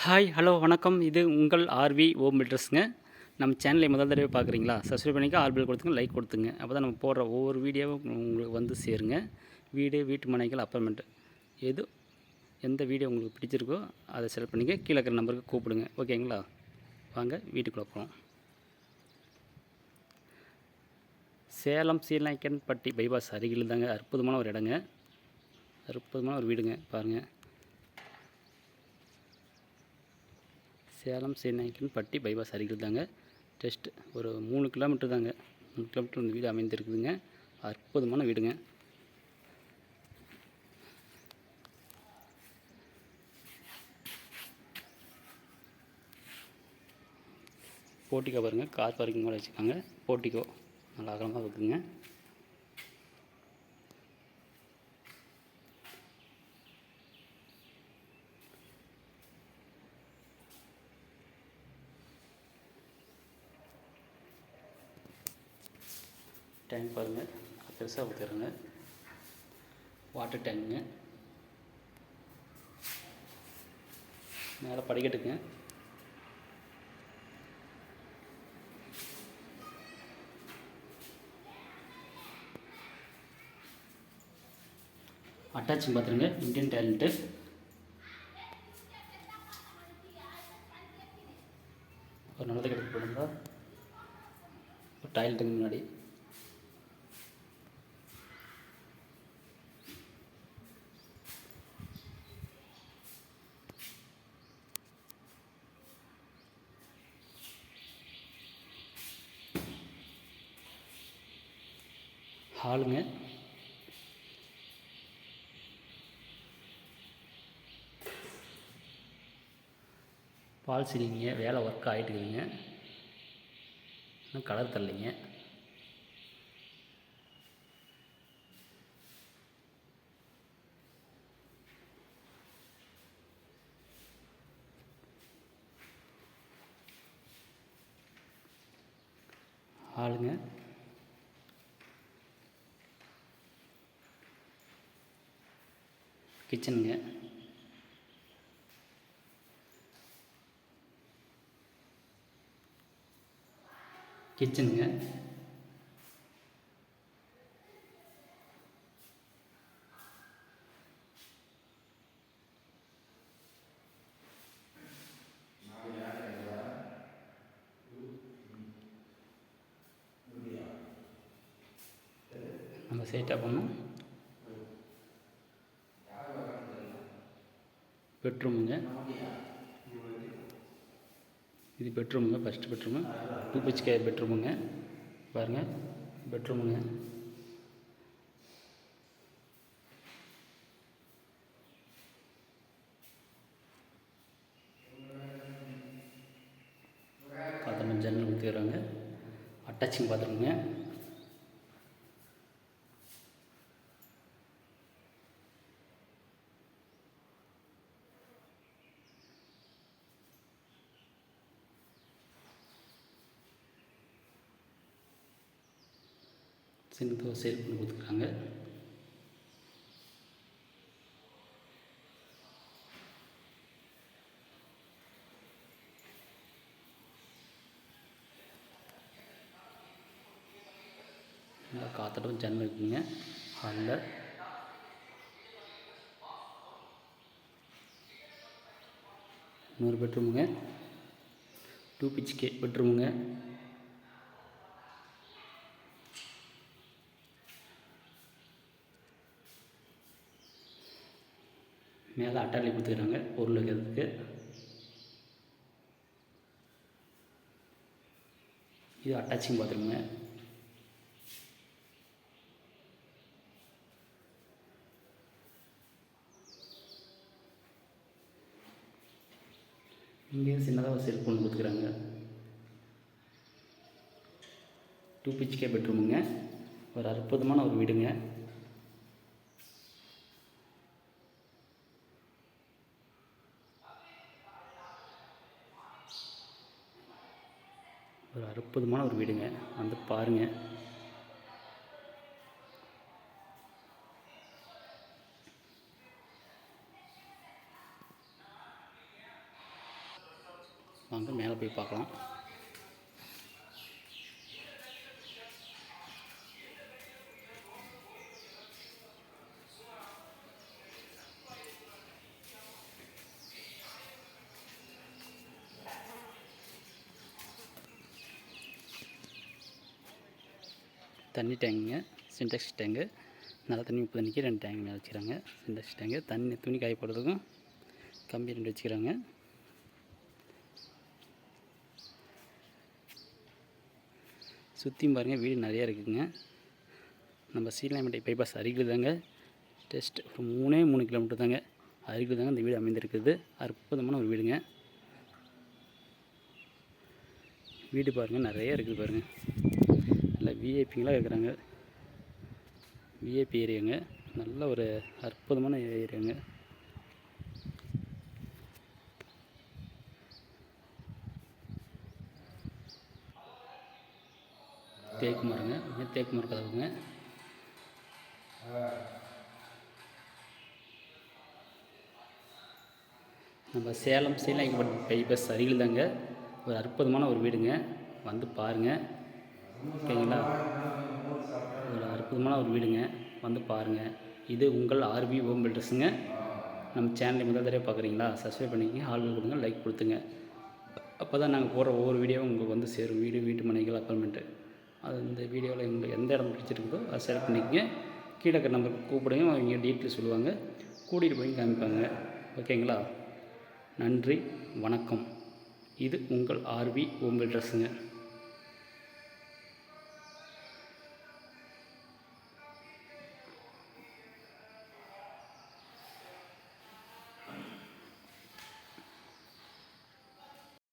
Hi hello வணக்கம். இது உங்கள் ஆர்வி ஓம் பில்டர்ஸுங்க. நம்ம சேனலை முதல் தடவை பார்க்குறீங்களா? சப்ஸ்கிரைப் பண்ணிக்க, ஆல் பெல் கொடுத்துங்க, லைக் கொடுத்துங்க. அப்போ தான் நம்ம போடுற ஒவ்வொரு வீடியோவும் உங்களுக்கு வந்து சேருங்க. வீடு, வீட்டு மனைகள், அப்பார்ட்மெண்ட் எந்த வீடியோ உங்களுக்கு பிடிச்சிருக்கோ அதை செலக்ட் பண்ணிக்க. கீழே இருக்கிற நம்பருக்கு கூப்பிடுங்க. ஓகேங்களா? வாங்க வீட்டுக்குள்ளே போகலாம். சேலம் சீலநாயக்கன்பட்டி பைபாஸ் அருகில் தாங்க அற்புதமான ஒரு இடங்க, அற்புதமான ஒரு வீடுங்க. பாருங்கள், சேலம் சீலநாயக்கன்பட்டி பைபாஸ் அருகில் தாங்க. ஜஸ்ட் ஒரு 3 கிலோமீட்டர் தாங்க. 3 கிலோமீட்டர் இந்த வீடு அமைந்திருக்குதுங்க. அற்புதமான வீடுங்க. போர்ட்டிகோ பாருங்கள், கார் பார்க்கிங் கூட வச்சுருக்காங்க. போர்ட்டிகோ நல்லா அகலமாக இருக்குதுங்க. டேங்க் பாருங்கள், பெருசாக ஊற்றுறாங்க. வாட்டர் டேங்குங்க. மேலே படிக்கட்டுங்க. அட்டாச்சும் பார்த்துருங்க, இந்தியன் டாய்லெட்டு. ஒரு நல்லது கிடக்கு போடுங்க. ஒரு டாய்லெட்டுக்கு முன்னாடி ஹாலுங்க. பால் சீலிங்க, வேலை ஒர்க் ஆகிட்டுக்குதுங்க. இன்னும் கலர் தரலைங்க. ஹாலுங்க. கிச்சனுங்க. கிச்சனுங்க. நம்ம சைட்டாக பண்ணோம். பெட்ரூமுங்க. இது பெட்ரூமுங்க, ஃபஸ்ட்டு பெட்ரூமு. 2 BHK பெட்ரூமுங்க. பாருங்கள், பெட்ரூமுங்க. பாத்ரூம் ஜன்னல் ஊற்றிடுறாங்க. அட்டாச்சிங் பாத்ரூமுங்க. சின்னதாக சேல் பண்ணி கொடுத்துருக்காங்க. நல்லா காத்தோட்டம் ஜன்னல் இருக்குங்க. ஹாலில் இன்னொரு பெட்ரூமுங்க. 2 BHK பெட்ரூமுங்க. மேலே அட்டாலி கொடுத்துக்கிறாங்க பொருள் வைக்கிறதுக்கு. இது அட்டாச்சிங் பாத்ரூமுங்க. இங்கேயும் சின்னதாக ஒரு செல்ஃப் ஒன்று கொடுத்துக்கிறாங்க. 2 BHK பெட்ரூமுங்க. ஒரு அற்புதமான ஒரு வீடுங்க. ஒரு அற்புதமான ஒரு வீடுங்க. வந்து பாருங்கள். வாங்க மேலே போய் பார்க்கலாம். தண்ணி டேங்குங்க, சின்டெக்ஸ் டேங்கு. நல்ல தண்ணி 30 தண்ணிக்கு 2 டேங்க் மேலே வச்சுக்கிறாங்க. சின்டெக்ஸ் டேங்கு தண்ணி துணி காய போடுறதுக்கும் கம்பி 2 வச்சுக்கிறாங்க. சுற்றியும் பாருங்கள் வீடு நிறையா இருக்குதுங்க. நம்ம சீலநாயக்கன்பட்டி பைபாஸ் அருகில் தாங்க, ஜஸ்ட் ஒரு 3 கிலோமீட்டர் தாங்க அருகில் தாங்க இந்த வீடு அமைந்திருக்குது. அற்புதமான ஒரு வீடுங்க. வீடு பாருங்கள் நிறையா இருக்குது பாருங்கள். நல்லா விஐபிங்களாக இருக்கிறாங்க. விஐபி ஏரியாங்க, நல்ல ஒரு அற்புதமான ஏரியாங்க. தேக்கு மரங்க, தேக்கு மரம் கதவுங்க. நம்ம சேலம் சீலநாயக்கன்பட்டி பைபாஸ் அருகில் தாங்க ஒரு அற்புதமான ஒரு வீடுங்க. வந்து பாருங்கள், ஓகேங்களா? ஒரு அற்புதமான ஒரு வீடுங்க, வந்து பாருங்கள். இது உங்கள் ஆர்வி ஹோம் பில்டர்ஸுங்க. நம்ம சேனலை முதல் தடவை பார்க்குறீங்களா? சப்ஸ்கிரைப் பண்ணிக்கங்க, ஆள்கள் கொடுங்க, லைக் கொடுத்துங்க. அப்போ தான் நாங்கள் போடுற ஒவ்வொரு வீடியோவும் உங்களுக்கு வந்து சேரும். வீட்டு மனைகள் அப்பார்ட்மெண்ட்டு அது இந்த வீடியோவில் உங்களுக்கு எந்த இடம் பிடிச்சிருக்குதோ அதை செலக்ட் பண்ணிக்கங்க. கீழே இருக்கிற நம்பருக்கு கூப்பிடுங்க, அவங்க டீட்டெயில் சொல்லுவாங்க, கூட்டிகிட்டு போய் காமிப்பாங்க. ஓகேங்களா? நன்றி, வணக்கம். இது உங்கள் ஆர்வி ஹோம் பில்டர்ஸுங்க.